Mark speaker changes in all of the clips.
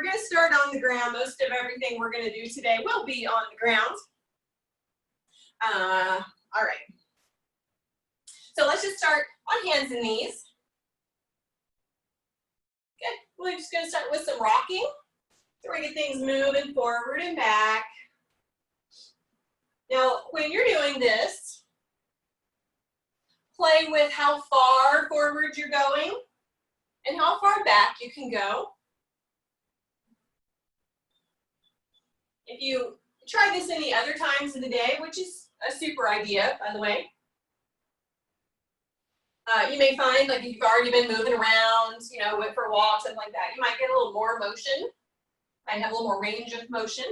Speaker 1: we're going to start on the ground. Most of everything we're going to do today will be on the ground. All right. So let's just start on hands and knees. Good. We're just going to start with some rocking. So we're going to get things moving forward and back. Now, when you're doing this, play with how far forward you're going and how far back you can go. If you try this any other times of the day, which is a super idea, by the way, you may find, like, if you've already been moving around, you know, went for a walk, something like that, you might get a little more motion, might have a little more range of motion.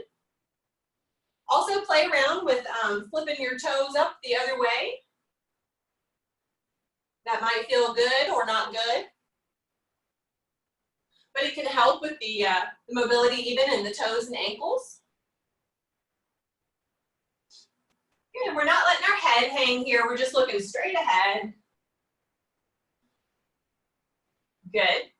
Speaker 1: Also play around with flipping your toes up the other way. That might feel good or not good. But it can help with the mobility even in the toes and ankles. Good, we're not letting our head hang here, we're just looking straight ahead. Good.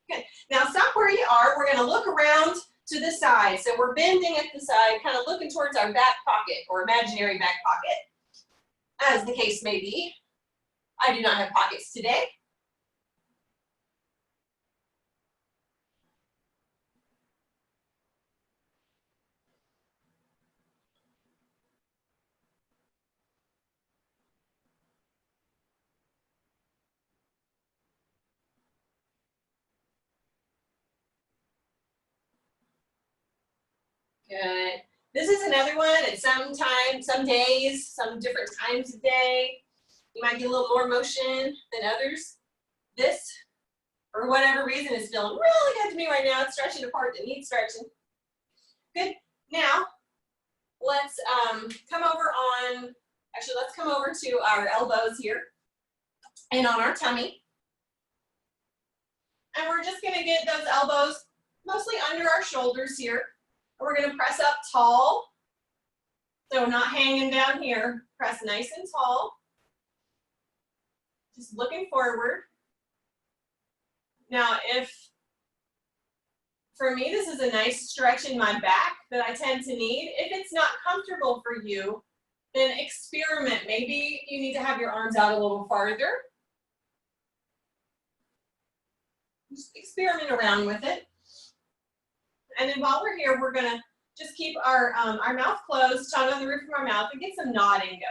Speaker 1: Good. Now stop where you are. We're going to look around to the side. So we're bending at the side, kind of looking towards our back pocket or imaginary back pocket, as the case may be. I do not have pockets today. Good. This is another one at some days, some different times of day. You might get a little more motion than others. This, for whatever reason, is feeling really good to me right now. It's stretching a part that needs stretching. Good. Now, let's come over to our elbows here and on our tummy. And we're just going to get those elbows mostly under our shoulders here. We're going to press up tall, so not hanging down here. Press nice and tall, just looking forward. Now, for me, this is a nice stretch in my back that I tend to need. If it's not comfortable for you, then experiment. Maybe you need to have your arms out a little farther. Just experiment around with it. And then while we're here, we're gonna just keep our mouth closed, tongue on the roof of our mouth, and get some nodding going.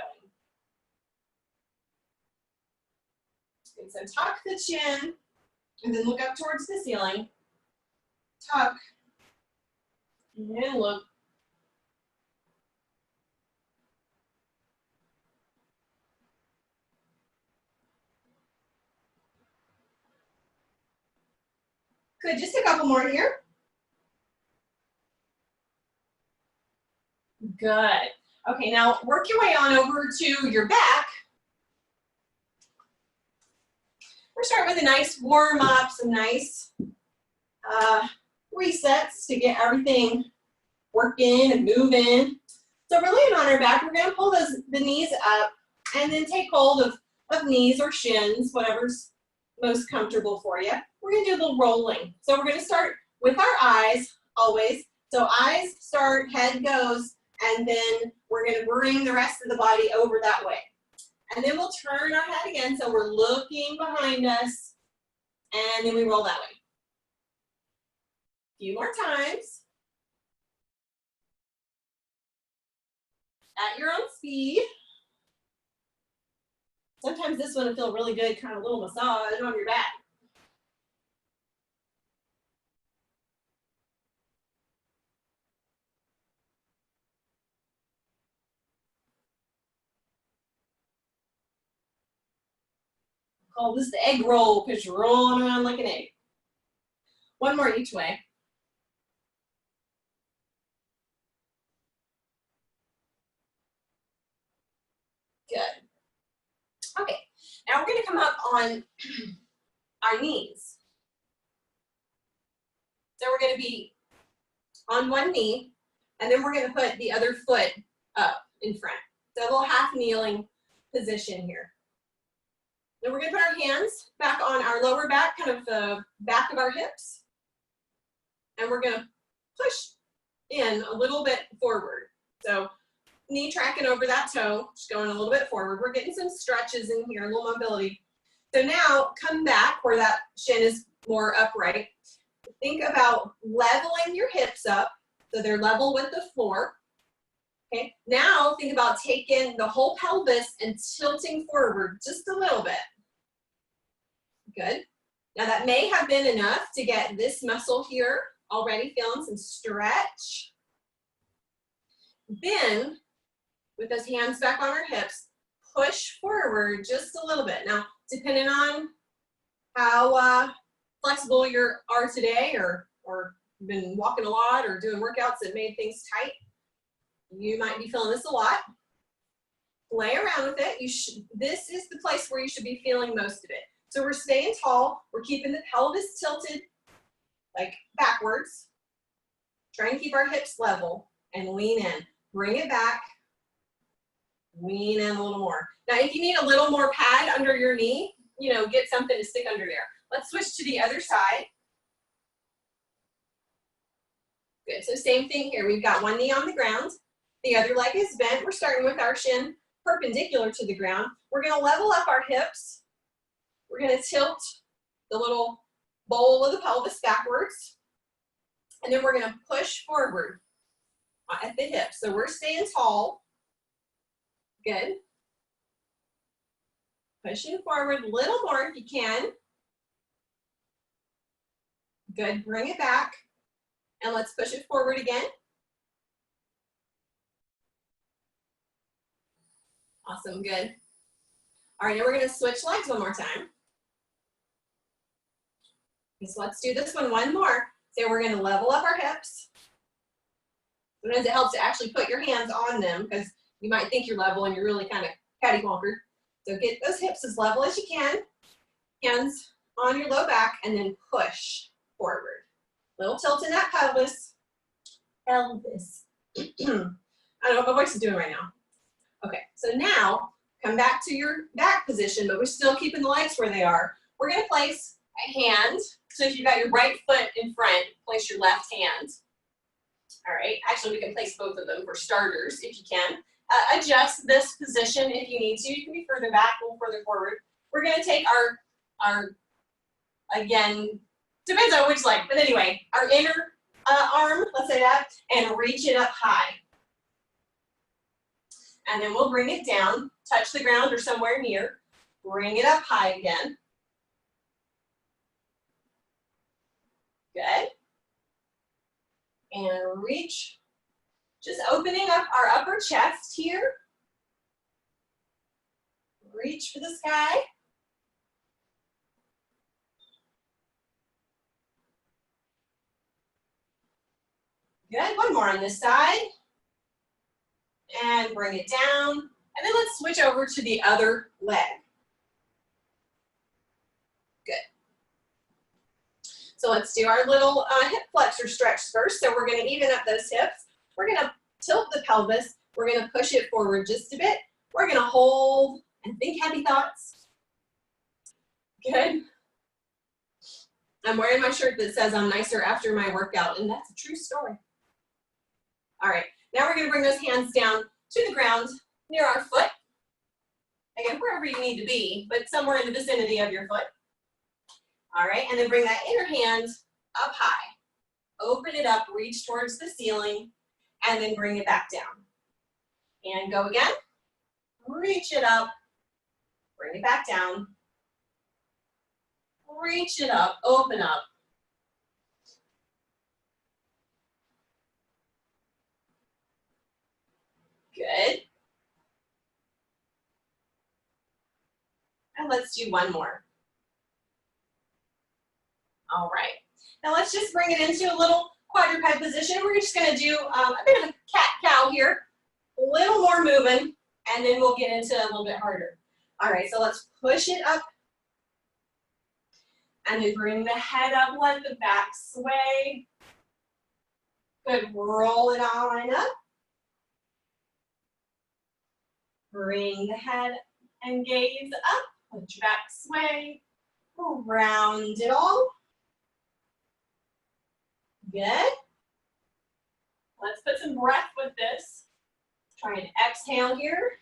Speaker 1: So tuck the chin, and then look up towards the ceiling. Tuck, and look. Good, just a couple more here. Good. Okay, now work your way on over to your back. We're starting with a nice warm up, some nice resets to get everything working and moving. So we're laying on our back. We're going to pull the knees up and then take hold of knees or shins, whatever's most comfortable for you. We're going to do a little rolling. So we're going to start with our eyes always. So eyes start, head goes, and then we're going to bring the rest of the body over that way. And then we'll turn our head again, so we're looking behind us, and then we roll that way. A few more times. At your own speed. Sometimes this one will feel really good, kind of a little massage on your back. Call this the egg roll because you're rolling around like an egg. One more each way. Good. Okay, now we're going to come up on our knees. So we're going to be on one knee, and then we're going to put the other foot up in front. So a little half kneeling position here. Then we're going to put our hands back on our lower back, kind of the back of our hips. and we're gonna push in a little bit forward. So knee tracking over that toe, just going a little bit forward. We're getting some stretches in here, a little mobility. So now come back where that shin is more upright. Think about leveling your hips up so they're level with the floor. Okay, now think about taking the whole pelvis and tilting forward just a little bit. Good. Now that may have been enough to get this muscle here already feeling some stretch. Then, with those hands back on our hips, push forward just a little bit. Now, depending on how flexible you are today, or you've been walking a lot or doing workouts that made things tight, you might be feeling this a lot. Play around with it. This is the place where you should be feeling most of it. So we're staying tall. We're keeping the pelvis tilted like backwards. Try and keep our hips level and lean in. Bring it back. Lean in a little more. Now, if you need a little more pad under your knee, get something to stick under there. Let's switch to the other side. Good. So same thing here. We've got one knee on the ground. The other leg is bent. We're starting with our shin perpendicular to the ground. We're going to level up our hips. We're going to tilt the little bowl of the pelvis backwards. And then we're going to push forward at the hips. So we're staying tall. Good. Pushing forward a little more if you can. Good. Bring it back. And let's push it forward again. Awesome, good. All right, now we're gonna switch legs one more time. So let's do this one more. So we're gonna level up our hips. Sometimes it helps to actually put your hands on them because you might think you're level and you're really kind of catty-walkered. So get those hips as level as you can. Hands on your low back and then push forward. Little tilt in that pelvis. Pelvis. I don't know what my voice is doing right now. Okay, so now come back to your back position, but we're still keeping the legs where they are. We're going to place a hand. So if you've got your right foot in front, place your left hand. All right, actually we can place both of them for starters if you can. Adjust this position if you need to. You can be further back, a little further forward. We're going to take our again, depends on which leg, but anyway, our inner arm, let's say that, and reach it up high. And then we'll bring it down, touch the ground or somewhere near, bring it up high again. Good. And reach, just opening up our upper chest here. Reach for the sky. Good, one more on this side. And bring it down. And then let's switch over to the other leg. Good. So let's do our little hip flexor stretch first. So we're going to even up those hips. We're going to tilt the pelvis. We're going to push it forward just a bit. We're going to hold and think happy thoughts. Good. I'm wearing my shirt that says I'm nicer after my workout, and that's a true story. All right. Now we're going to bring those hands down to the ground near our foot. Again, wherever you need to be, but somewhere in the vicinity of your foot. All right, and then bring that inner hand up high. Open it up, reach towards the ceiling, and then bring it back down. And go again. Reach it up, bring it back down. Reach it up, open up. Good. And let's do one more. All right. Now let's just bring it into a little quadruped position. We're just going to do a bit of a cat-cow here. A little more moving, and then we'll get into a little bit harder. All right, so let's push it up. And then bring the head up, let the back sway. Good, roll it on up. Bring the head and gaze up, let your back sway. Round it all. Good. Let's put some breath with this. Try and exhale here.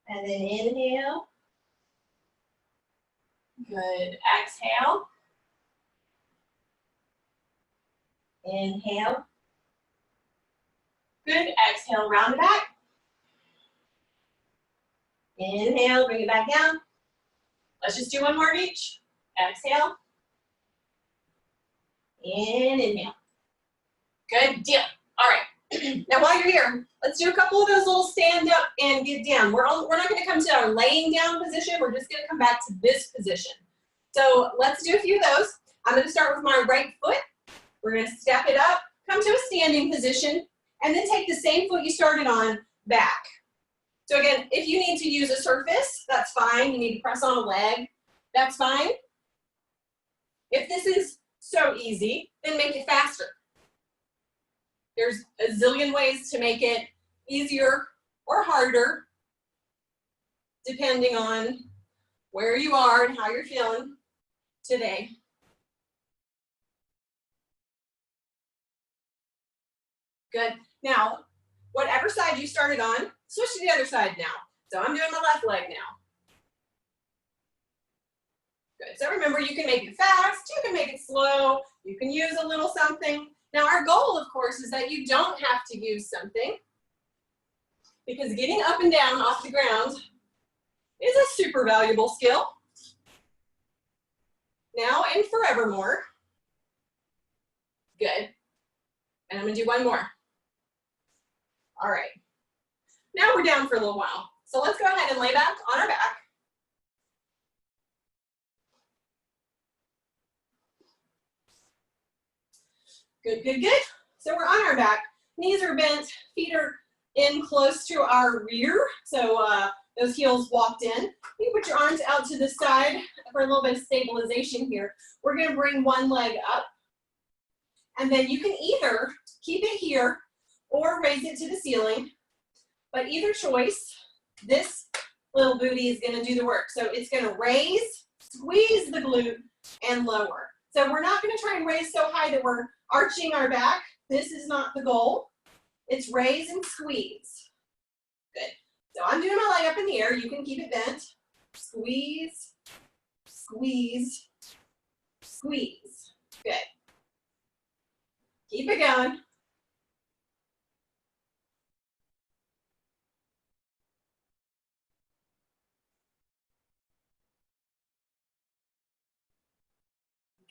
Speaker 1: And then inhale. Good. Exhale. Inhale. Good. Exhale, round it back. Inhale, bring it back down. Let's just do one more of each. Exhale. And inhale. Good deal. All right. Now while you're here, let's do a couple of those little stand up and get down. We're not going to come to our laying down position. We're just going to come back to this position. So let's do a few of those. I'm going to start with my right foot. We're going to step it up, come to a standing position, and then take the same foot you started on back. So again, if you need to use a surface, that's fine. You need to press on a leg, that's fine. If this is so easy, then make it faster. There's a zillion ways to make it easier or harder, depending on where you are and how you're feeling today. Good. Now, whatever side you started on, switch to the other side now. So I'm doing my left leg now. Good. So remember, you can make it fast, you can make it slow, you can use a little something. Now our goal, of course, is that you don't have to use something, because getting up and down off the ground is a super valuable skill. Now and forevermore. Good. And I'm gonna do one more. All right. Now we're down for a little while. So let's go ahead and lay back on our back. Good, good, good. So we're on our back. Knees are bent, feet are in close to our rear. So those heels walked in. You put your arms out to the side for a little bit of stabilization here. We're gonna bring one leg up. And then you can either keep it here or raise it to the ceiling. But either choice, this little booty is gonna do the work. So it's gonna raise, squeeze the glute, and lower. So we're not gonna try and raise so high that we're arching our back. This is not the goal. It's raise and squeeze. Good. So I'm doing my leg up in the air. You can keep it bent. Squeeze, squeeze, squeeze. Good. Keep it going.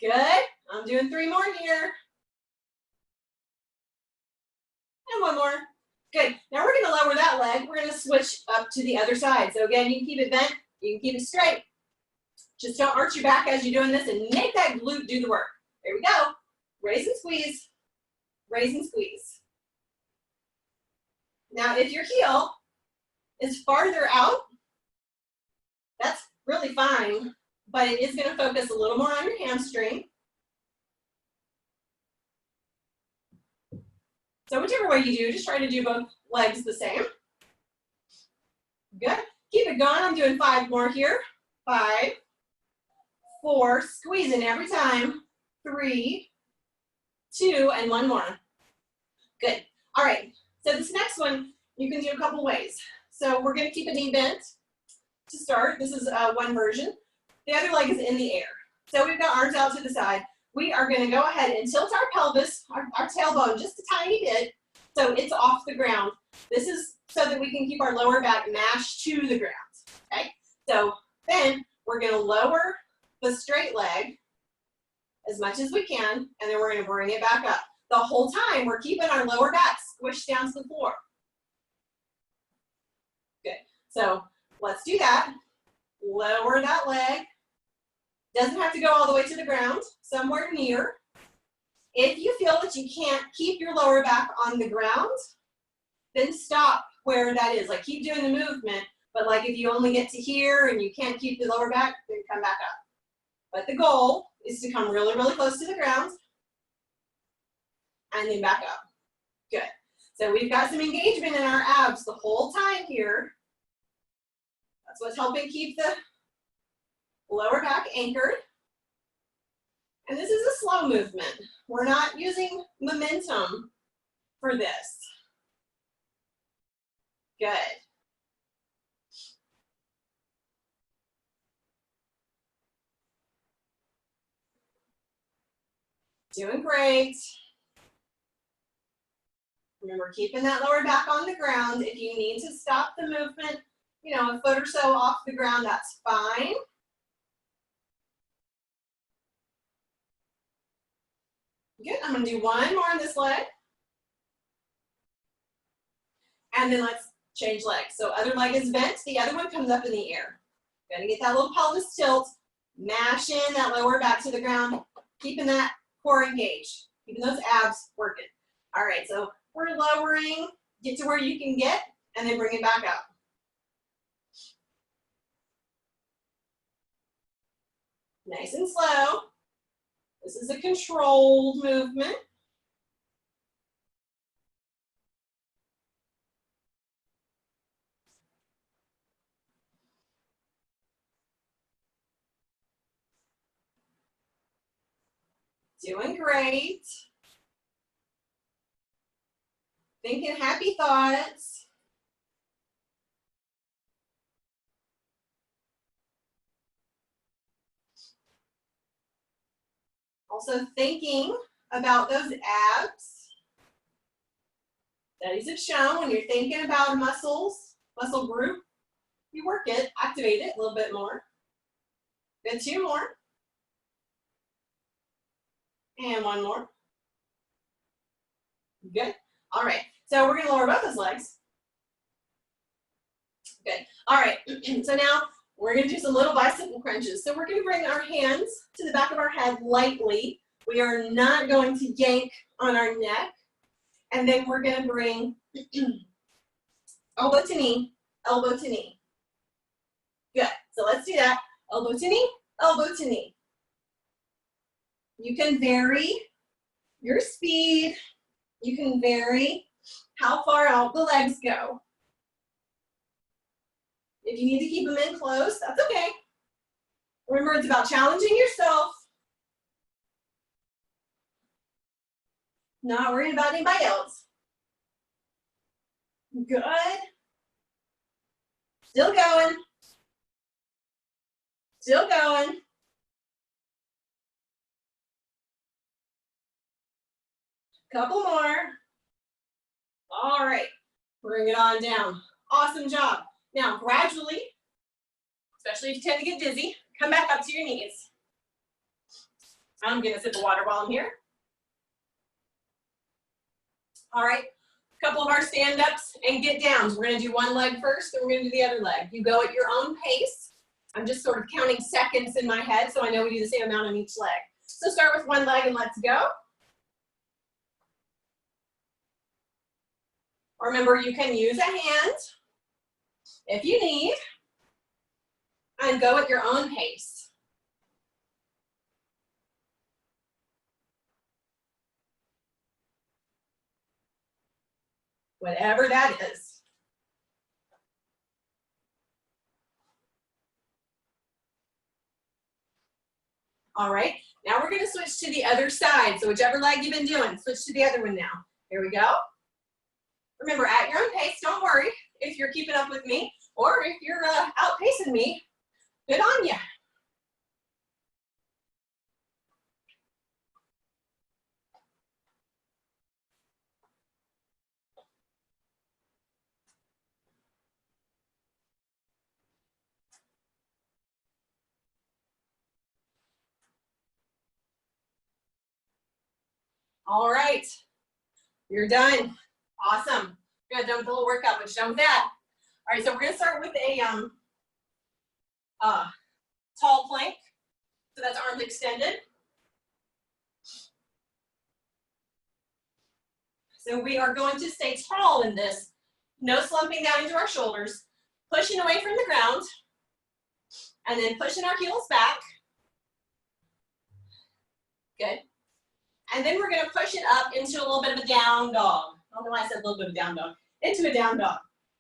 Speaker 1: Good. I'm doing 3 more here. And one more. Good. Now we're going to lower that leg. We're going to switch up to the other side. So again, you can keep it bent. You can keep it straight. Just don't arch your back as you're doing this and make that glute do the work. There we go. Raise and squeeze. Raise and squeeze. Now, if your heel is farther out, that's really fine, but it is going to focus a little more on your hamstring. So whichever way you do, just try to do both legs the same. Good. Keep it going. I'm doing 5 more here. 5, 4, squeezing every time. 3, 2, and 1 more. Good. All right. So this next one, you can do a couple ways. So we're going to keep a knee bent to start. This is one version. The other leg is in the air. So we've got arms out to the side. We are going to go ahead and tilt our pelvis, our tailbone, just a tiny bit, so it's off the ground. This is so that we can keep our lower back mashed to the ground. Okay? So then we're going to lower the straight leg as much as we can, and then we're going to bring it back up. The whole time, we're keeping our lower back squished down to the floor. Good. So let's do that. Lower that leg. Doesn't have to go all the way to the ground, somewhere near. If you feel that you can't keep your lower back on the ground, then stop where that is. Like, keep doing the movement, but like if you only get to here and you can't keep the lower back, then come back up. But the goal is to come really, really close to the ground and then back up. Good. So we've got some engagement in our abs the whole time here. That's what's helping keep the lower back anchored. And this is a slow movement. We're not using momentum for this. Good. Doing great. Remember, keeping that lower back on the ground. If you need to stop the movement, you know, a foot or so off the ground, that's fine. Good, I'm gonna do one more on this leg. And then let's change legs. So other leg is bent, the other one comes up in the air. Gonna get that little pelvis tilt, mashing that lower back to the ground, keeping that core engaged, keeping those abs working. All right, so we're lowering, get to where you can get, and then bring it back up. Nice and slow. This is a controlled movement. Doing great. Thinking happy thoughts. Also thinking about those abs. Studies have shown when you're thinking about muscle group, you work it, activate it a little bit more. Good, 2 more. And 1 more. Good. All right, so we're gonna lower both those legs. Good. All right, so now we're gonna do some little bicycle crunches. So we're gonna bring our hands to the back of our head lightly. We are not going to yank on our neck. And then we're gonna bring elbow to knee, elbow to knee. Good, so let's do that. Elbow to knee, elbow to knee. You can vary your speed. You can vary how far out the legs go. If you need to keep them in close, that's okay. Remember, it's about challenging yourself, not worrying about anybody else. Good. Still going. Still going. Couple more. All right, bring it on down. Awesome job. Now, gradually, especially if you tend to get dizzy, come back up to your knees. I'm gonna sip of water while I'm here. All right, a couple of our stand-ups and get downs. We're gonna do one leg first, then we're gonna do the other leg. You go at your own pace. I'm just sort of counting seconds in my head, so I know we do the same amount on each leg. So start with one leg and let's go. Remember, you can use a hand if you need, and go at your own pace. Whatever that is. All right, now we're gonna switch to the other side. So whichever leg you've been doing, switch to the other one now. Here we go. Remember, at your own pace, don't worry if you're keeping up with me, or if you're outpacing me, good on you. All right, you're done. Awesome. Good, done with the little workout, but done with that. All right, so we're gonna start with a tall plank. So that's arms extended. So we are going to stay tall in this. No slumping down into our shoulders, pushing away from the ground, and then pushing our heels back. Good. And then we're gonna push it up into a little bit of a down dog. I don't know why I said a little bit of a down dog. Into a down dog.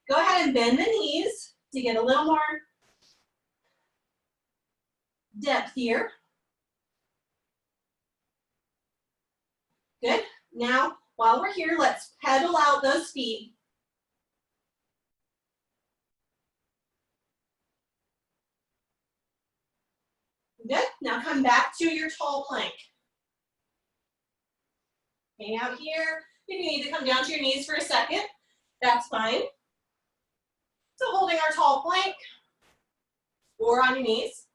Speaker 1: Go ahead and bend the knees to get a little more depth here. Now, while we're here, let's pedal out those feet. Good. Now come back to your tall plank. Hang out here. If you need to come down to your knees for a second, that's fine. So holding our tall plank or on your knees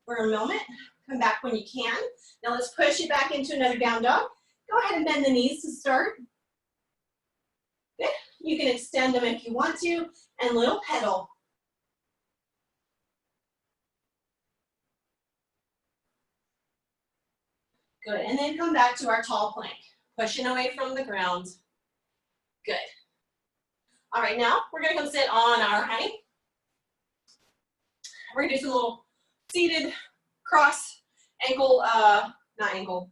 Speaker 1: for a moment. Come back when you can. Now let's push it back into another down dog. Go ahead and bend the knees to start. Good. You can extend them if you want to, and little pedal. Good, and then come back to our tall plank. Pushing away from the ground. Good. All right, now we're gonna come sit on our honey. We're gonna do some little seated cross ankle, not ankle.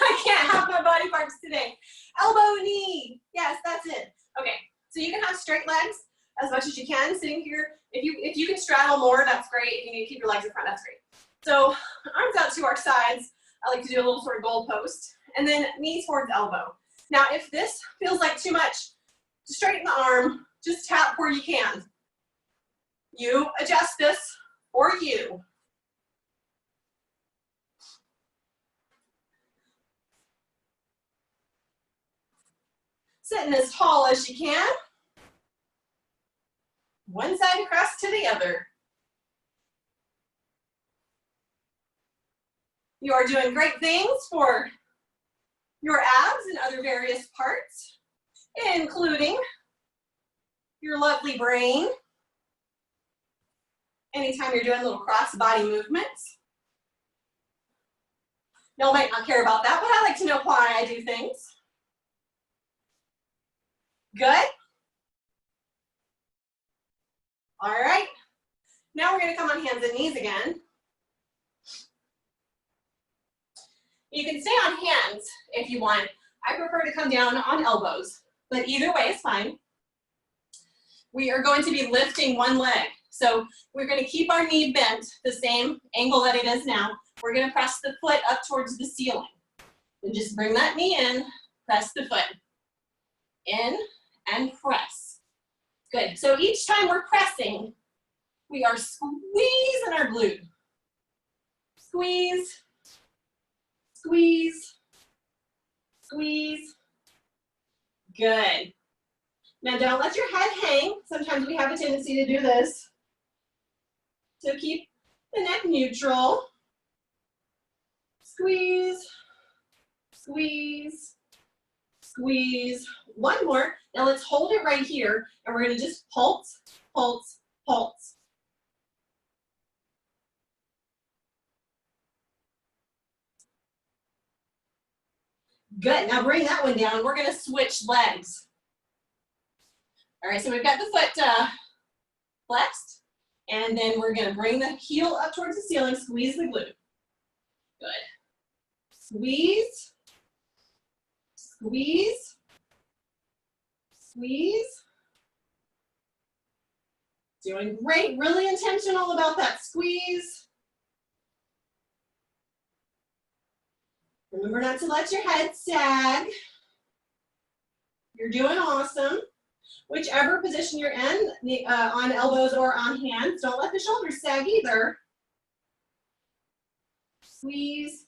Speaker 1: I can't have my body parts today. Elbow, knee. Yes, that's it. Okay, so you can have straight legs as much as you can sitting here. If you can straddle more, that's great. If you need to keep your legs in front, that's great. So arms out to our sides. I like to do a little sort of goal post. And then knees towards elbow. Now, if this feels like too much to straighten the arm, just tap where you can. You adjust this for you. Sitting as tall as you can. One side across to the other. You are doing great things for your abs and other various parts, including your lovely brain. Anytime you're doing little cross body movements. Y'all might not care about that, but I like to know why I do things. Good. All right. Now we're going to come on hands and knees again. You can stay on hands if you want. I prefer to come down on elbows, but either way is fine. We are going to be lifting one leg. So we're going to keep our knee bent the same angle that it is now. We're going to press the foot up towards the ceiling. And just bring that knee in, press the foot. In and press. Good. So each time we're pressing, we are squeezing our glute. Squeeze. Squeeze, squeeze. Good. Now don't let your head hang. Sometimes we have a tendency to do this. So keep the neck neutral. Squeeze, squeeze, squeeze. One more. Now let's hold it right here, and we're gonna just pulse, pulse, pulse. Good, now bring that one down. We're gonna switch legs. All right, so we've got the foot flexed, and then we're gonna bring the heel up towards the ceiling, squeeze the glute. Good. Squeeze, squeeze, squeeze. Doing great, really intentional about that squeeze. Remember not to let your head sag. You're doing awesome. Whichever position you're in, on elbows or on hands, don't let the shoulders sag either. Squeeze,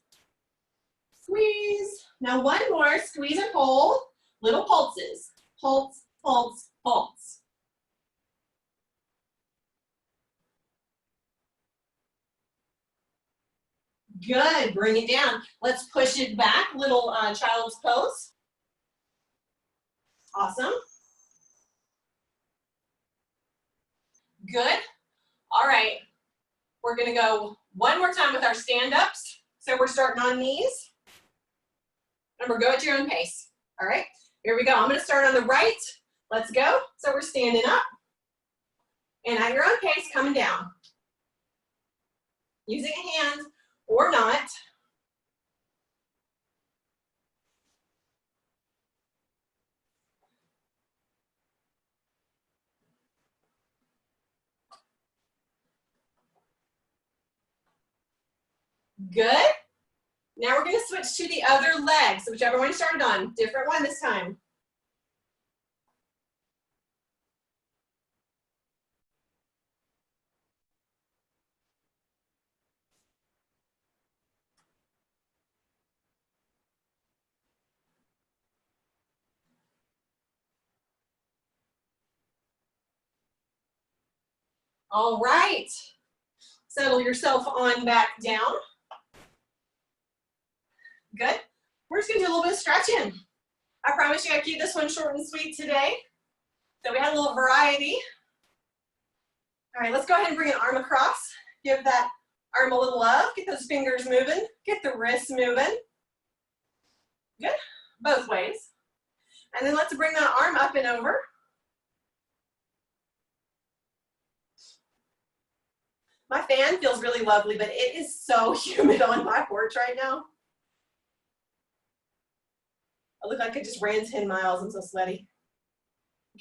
Speaker 1: squeeze. Now one more, squeeze and hold, little pulses. Pulse, pulse, pulse. Good, bring it down. Let's push it back, little child's pose. Awesome. Good. All right, we're gonna go one more time with our stand-ups. So we're starting on knees. Remember, go at your own pace. All right, here we go. I'm gonna start on the right. Let's go. So we're standing up. And at your own pace, coming down. Using a hand or not. Good. Now we're going to switch to the other leg. So whichever one you started on, different one this time. All right. Settle yourself on back down. Good. We're just going to do a little bit of stretching. I promise you I keep this one short and sweet today. So we had a little variety. All right, let's go ahead and bring an arm across. Give that arm a little love. Get those fingers moving. Get the wrists moving. Good. Both ways. And then let's bring that arm up and over. My fan feels really lovely, but it is so humid on my porch right now. I look like I just ran 10 miles. I'm so sweaty.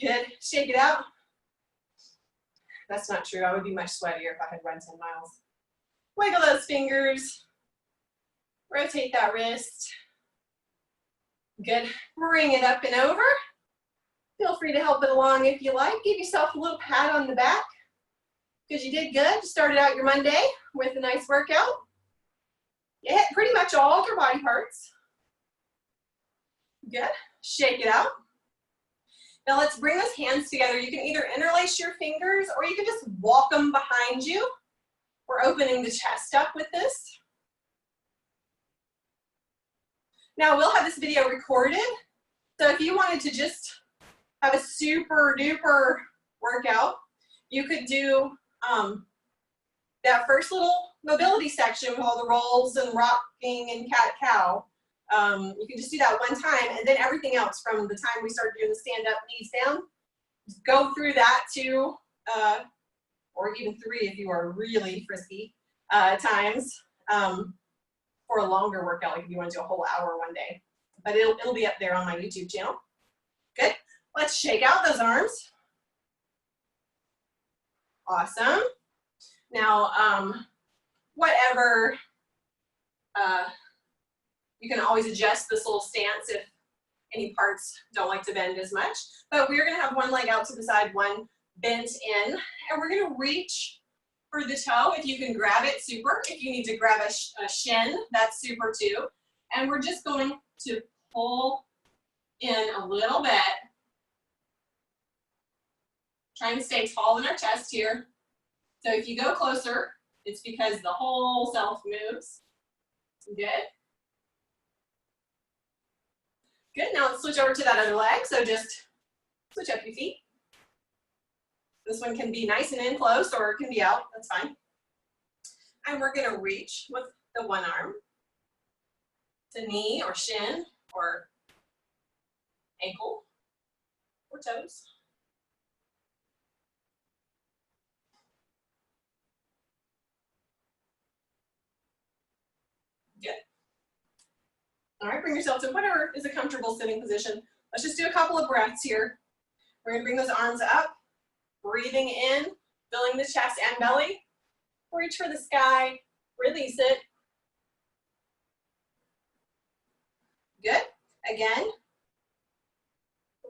Speaker 1: Good. Shake it out. That's not true. I would be much sweatier if I had run 10 miles. Wiggle those fingers. Rotate that wrist. Good. Bring it up and over. Feel free to help it along if you like. Give yourself a little pat on the back because you did good. You started out your Monday with a nice workout. You hit pretty much all of your body parts. Good. Shake it out. Now let's bring those hands together. You can either interlace your fingers or you can just walk them behind you. We're opening the chest up with this. Now we'll have this video recorded. So if you wanted to just have a super duper workout, you could do that first little mobility section with all the rolls and rocking and cat-cow. You can just do that one time, and then everything else from the time we started doing the stand-up, knees down, just go through that 2, or even 3 if you are really frisky, times for a longer workout, like if you want to do a whole hour one day. But it'll be up there on my YouTube channel. Good. Let's shake out those arms. Awesome. Now, whatever, you can always adjust this little stance if any parts don't like to bend as much. But we're going to have one leg out to the side, one bent in, and we're going to reach for the toe. If you can grab it, super. If you need to grab a shin, that's super too. And we're just going to pull in a little bit. Trying to stay tall in our chest here. So if you go closer, it's because the whole self moves. Good. Good, now let's switch over to that other leg. So just switch up your feet. This one can be nice and in close or it can be out, that's fine. And we're gonna reach with the one arm to knee or shin or ankle or toes. Good. All right, bring yourself to whatever is a comfortable sitting position. Let's just do a couple of breaths here. We're gonna bring those arms up, breathing in, filling the chest and belly. Reach for the sky, release it. Good, again.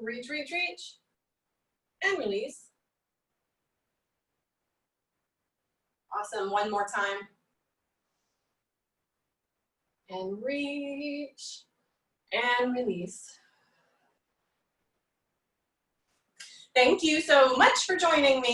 Speaker 1: Reach, reach, reach, and release. Awesome, one more time. And reach, and release. Thank you so much for joining me.